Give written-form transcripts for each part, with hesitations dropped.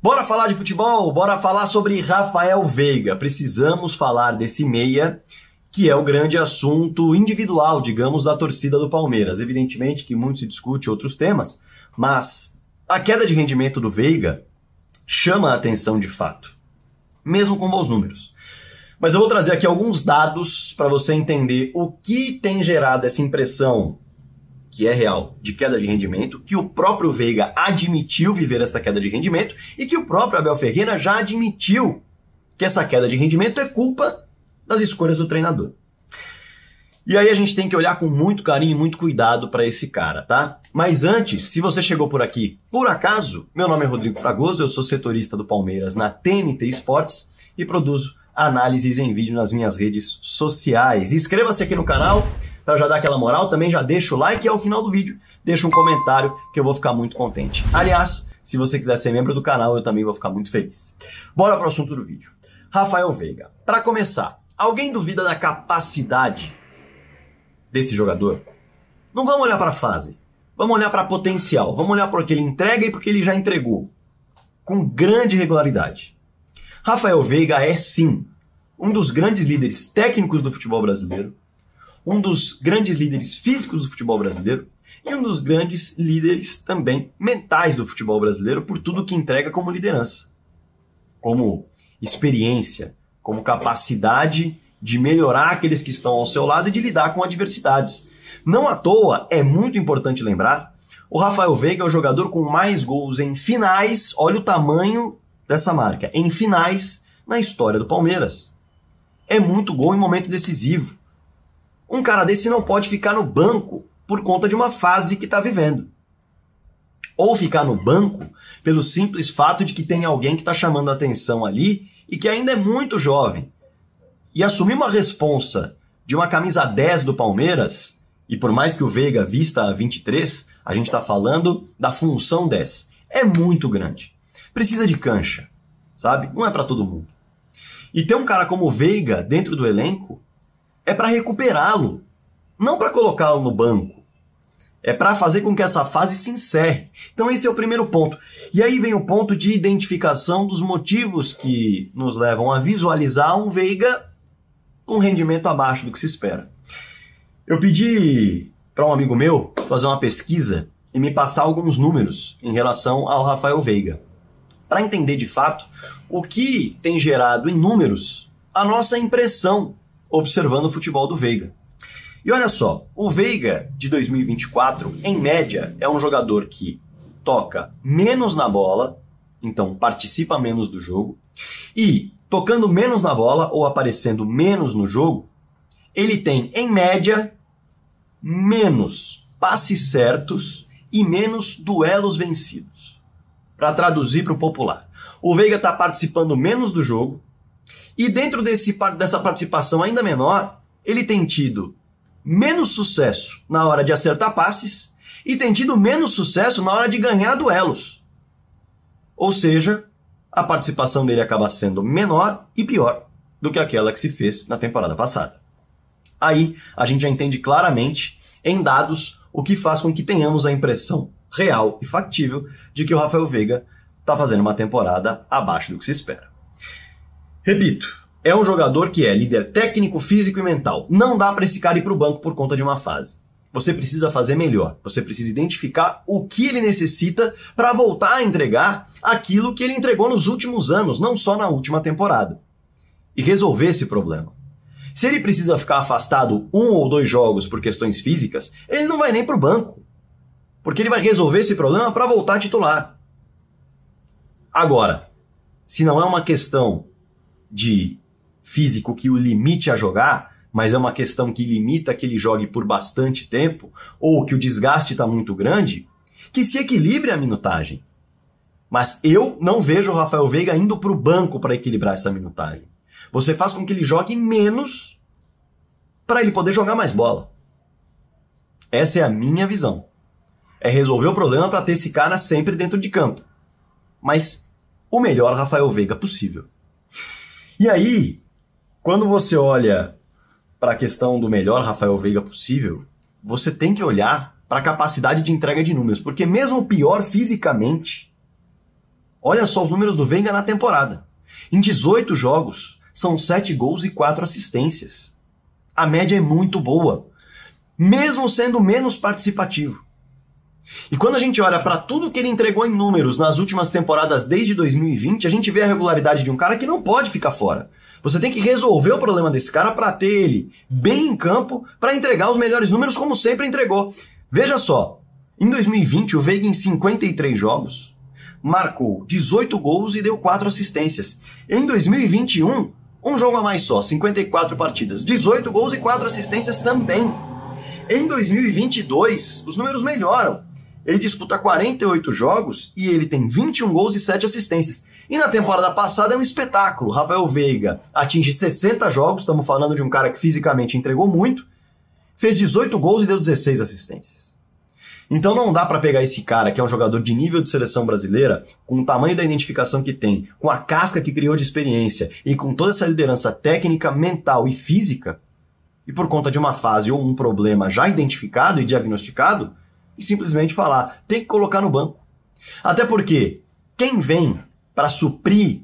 Bora falar de futebol? Bora falar sobre Rafael Veiga. Precisamos falar desse meia, que é o grande assunto individual, digamos, da torcida do Palmeiras. Evidentemente que muito se discute outros temas, mas a queda de rendimento do Veiga chama a atenção de fato, mesmo com bons números. Mas eu vou trazer aqui alguns dados para você entender o que tem gerado essa impressão, que é real, de queda de rendimento, que o próprio Veiga admitiu viver essa queda de rendimento e que o próprio Abel Ferreira já admitiu que essa queda de rendimento é culpa das escolhas do treinador. E aí a gente tem que olhar com muito carinho e muito cuidado para esse cara, tá? Mas antes, se você chegou por aqui por acaso, meu nome é Rodrigo Fragoso, eu sou setorista do Palmeiras na TNT Esportes e produzo análises em vídeo nas minhas redes sociais. Inscreva-se aqui no canal para já dar aquela moral, também já deixa o like e ao final do vídeo deixa um comentário que eu vou ficar muito contente. Aliás, se você quiser ser membro do canal, eu também vou ficar muito feliz. Bora para o assunto do vídeo. Rafael Veiga. Para começar, alguém duvida da capacidade desse jogador? Não vamos olhar para a fase, vamos olhar para potencial, vamos olhar para o que ele entrega e para o que ele já entregou, com grande regularidade. Rafael Veiga é sim um dos grandes líderes técnicos do futebol brasileiro, um dos grandes líderes físicos do futebol brasileiro e um dos grandes líderes também mentais do futebol brasileiro por tudo que entrega como liderança, como experiência, como capacidade de melhorar aqueles que estão ao seu lado e de lidar com adversidades. Não à toa, é muito importante lembrar, o Rafael Veiga é o jogador com mais gols em finais, olha o tamanho dessa marca, em finais na história do Palmeiras. É muito gol em momento decisivo. Um cara desse não pode ficar no banco por conta de uma fase que está vivendo. Ou ficar no banco pelo simples fato de que tem alguém que está chamando a atenção ali e que ainda é muito jovem. E assumir uma responsa de uma camisa 10 do Palmeiras, e por mais que o Veiga vista a 23, a gente está falando da função 10. É muito grande. Precisa de cancha, sabe? Não é para todo mundo. E ter um cara como o Veiga dentro do elenco é para recuperá-lo, não para colocá-lo no banco. É para fazer com que essa fase se encerre. Então esse é o primeiro ponto. E aí vem o ponto de identificação dos motivos que nos levam a visualizar um Veiga com rendimento abaixo do que se espera. Eu pedi para um amigo meu fazer uma pesquisa e me passar alguns números em relação ao Rafael Veiga, para entender de fato o que tem gerado em números a nossa impressão observando o futebol do Veiga. E olha só, o Veiga de 2024, em média, é um jogador que toca menos na bola, então participa menos do jogo, e tocando menos na bola ou aparecendo menos no jogo, ele tem, em média, menos passes certos e menos duelos vencidos. Para traduzir para o popular, o Veiga está participando menos do jogo e dentro dessa participação ainda menor, ele tem tido menos sucesso na hora de acertar passes e tem tido menos sucesso na hora de ganhar duelos. Ou seja, a participação dele acaba sendo menor e pior do que aquela que se fez na temporada passada. Aí a gente já entende claramente, em dados, o que faz com que tenhamos a impressão real e factível de que o Rafael Veiga está fazendo uma temporada abaixo do que se espera. Repito, é um jogador que é líder técnico, físico e mental. Não dá para esse cara ir para o banco por conta de uma fase. Você precisa fazer melhor. Você precisa identificar o que ele necessita para voltar a entregar aquilo que ele entregou nos últimos anos, não só na última temporada. E resolver esse problema. Se ele precisa ficar afastado 1 ou 2 jogos por questões físicas, ele não vai nem para o banco. Porque ele vai resolver esse problema para voltar a titular. Agora, se não é uma questão de físico que o limite a jogar, mas é uma questão que limita que ele jogue por bastante tempo, ou que o desgaste está muito grande, que se equilibre a minutagem. Mas eu não vejo o Rafael Veiga indo para o banco para equilibrar essa minutagem. Você faz com que ele jogue menos para ele poder jogar mais bola. Essa é a minha visão. É resolver o problema para ter esse cara sempre dentro de campo. Mas o melhor Rafael Veiga possível. E aí, quando você olha para a questão do melhor Rafael Veiga possível, você tem que olhar para a capacidade de entrega de números. Porque mesmo pior fisicamente, Olha só os números do Veiga na temporada. Em 18 jogos, são 7 gols e 4 assistências. A média é muito boa, mesmo sendo menos participativo. E quando a gente olha para tudo que ele entregou em números nas últimas temporadas desde 2020, a gente vê a regularidade de um cara que não pode ficar fora. Você tem que resolver o problema desse cara para ter ele bem em campo para entregar os melhores números como sempre entregou. Veja só, em 2020 o Veiga em 53 jogos marcou 18 gols e deu 4 assistências. Em 2021, um jogo a mais só, 54 partidas, 18 gols e 4 assistências também. Em 2022, os números melhoram. Ele disputa 48 jogos e ele tem 21 gols e 7 assistências. E na temporada passada é um espetáculo. Rafael Veiga atinge 60 jogos, estamos falando de um cara que fisicamente entregou muito, fez 18 gols e deu 16 assistências. Então não dá para pegar esse cara, que é um jogador de nível de seleção brasileira, com o tamanho da identificação que tem, com a casca que criou de experiência e com toda essa liderança técnica, mental e física, e por conta de uma fase ou um problema já identificado e diagnosticado, e simplesmente falar, tem que colocar no banco. Até porque quem vem para suprir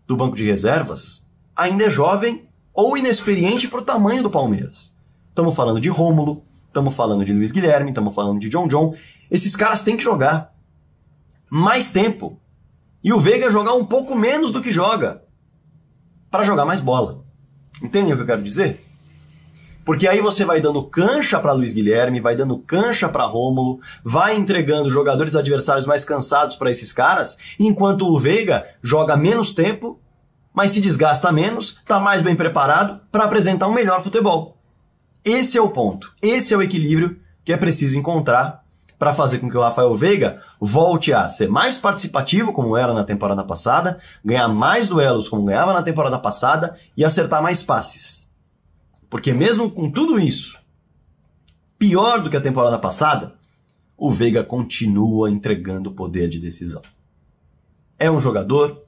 do banco de reservas ainda é jovem ou inexperiente para o tamanho do Palmeiras. Estamos falando de Rômulo, estamos falando de Luiz Guilherme, estamos falando de John. Esses caras têm que jogar mais tempo. E o Veiga jogar um pouco menos do que joga para jogar mais bola. Entendem o que eu quero dizer? Porque aí você vai dando cancha para Luiz Guilherme, vai dando cancha para Rômulo, vai entregando jogadores adversários mais cansados para esses caras, enquanto o Veiga joga menos tempo, mas se desgasta menos, está mais bem preparado para apresentar um melhor futebol. Esse é o ponto, esse é o equilíbrio que é preciso encontrar para fazer com que o Rafael Veiga volte a ser mais participativo, como era na temporada passada, ganhar mais duelos, como ganhava na temporada passada, e acertar mais passes. Porque mesmo com tudo isso, pior do que a temporada passada, o Veiga continua entregando poder de decisão. É um jogador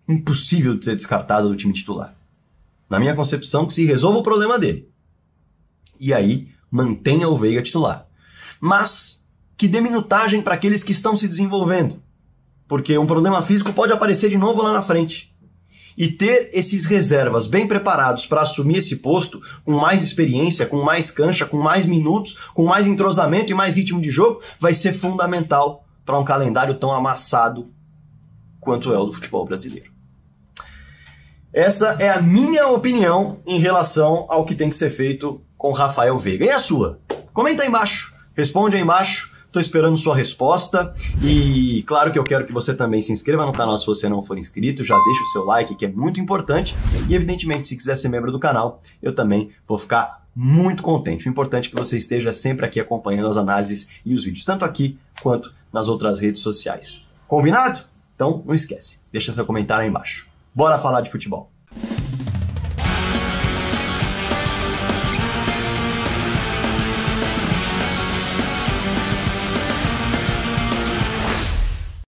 impossível de ser descartado do time titular. Na minha concepção, que se resolva o problema dele. E aí, mantenha o Veiga titular. Mas que dê minutagem para aqueles que estão se desenvolvendo. Porque um problema físico pode aparecer de novo lá na frente. E ter esses reservas bem preparados para assumir esse posto, com mais experiência, com mais cancha, com mais minutos, com mais entrosamento e mais ritmo de jogo, vai ser fundamental para um calendário tão amassado quanto é o do futebol brasileiro. Essa é a minha opinião em relação ao que tem que ser feito com Rafael Veiga. E a sua? Comenta aí embaixo, responde aí embaixo. Estou esperando sua resposta e claro que eu quero que você também se inscreva no canal se você não for inscrito, já deixa o seu like que é muito importante e evidentemente se quiser ser membro do canal eu também vou ficar muito contente. O importante é que você esteja sempre aqui acompanhando as análises e os vídeos, tanto aqui quanto nas outras redes sociais. Combinado? Então não esquece, deixa seu comentário aí embaixo. Bora falar de futebol.